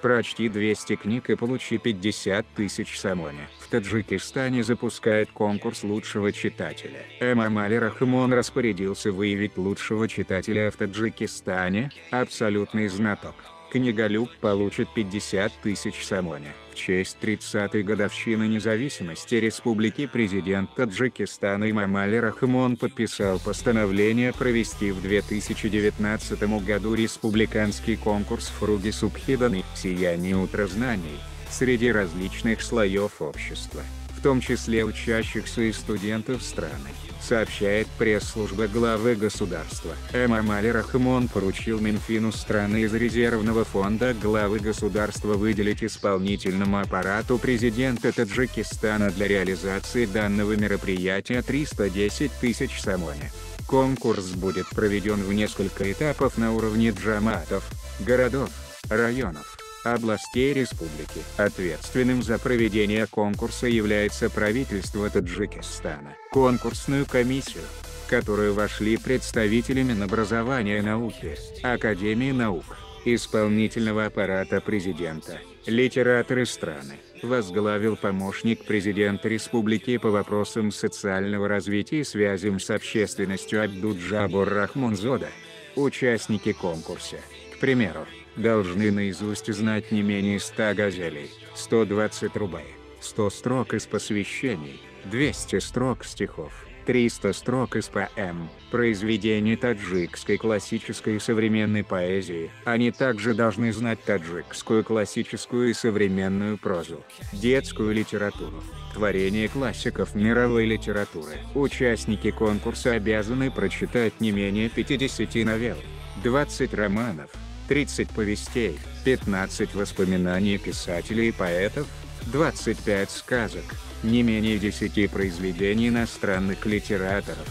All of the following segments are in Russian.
Прочти 200 книг и получи 50 тысяч самони. В Таджикистане запускает конкурс лучшего читателя. Эмомали Рахмон распорядился выявить лучшего читателя в Таджикистане, абсолютный знаток. Книголюб получит 50 тысяч самони. В честь 30-й годовщины независимости республики президент Таджикистана Эмомали Рахмон подписал постановление провести в 2019 году республиканский конкурс Фруги Субхиданы «Сияние утра знаний» среди различных слоев общества, в том числе учащихся и студентов страны, сообщает пресс-служба главы государства. Эмомали Рахмон поручил Минфину страны из резервного фонда главы государства выделить исполнительному аппарату президента Таджикистана для реализации данного мероприятия 310 тысяч самони. Конкурс будет проведен в несколько этапов на уровне джаматов, городов, районов, областей республики. Ответственным за проведение конкурса является правительство Таджикистана. Конкурсную комиссию, в которую вошли представители Минобразования и науки, Академии наук, исполнительного аппарата президента, литераторы страны, возглавил помощник президента республики по вопросам социального развития и связям с общественностью Абдуджабор Рахмонзода. Участники конкурса, к примеру, должны наизусть знать не менее 100 газелей, 120 рубай, 100 строк из посвящений, 200 строк стихов, 300 строк из поэм, произведений таджикской классической и современной поэзии. Они также должны знать таджикскую классическую и современную прозу, детскую литературу, творения классиков мировой литературы. Участники конкурса обязаны прочитать не менее 50 новелл, 20 романов, 30 повестей, 15 воспоминаний писателей и поэтов, 25 сказок, не менее 10 произведений иностранных литераторов.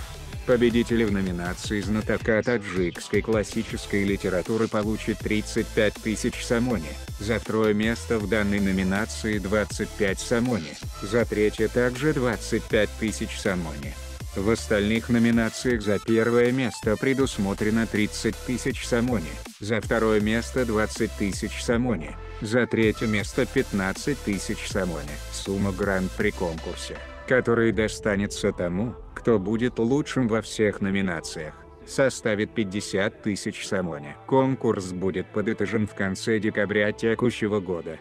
Победитель в номинации знатока таджикской классической литературы получит 35 тысяч самони, за второе место в данной номинации 25 самони, за третье также 25 тысяч самони. В остальных номинациях за первое место предусмотрено 30 тысяч самони, за второе место 20 тысяч самони, за третье место 15 тысяч самони. Сумма гран-при конкурсе, который достанется тому, кто будет лучшим во всех номинациях, составит 50 тысяч самони. Конкурс будет подытожен в конце декабря текущего года.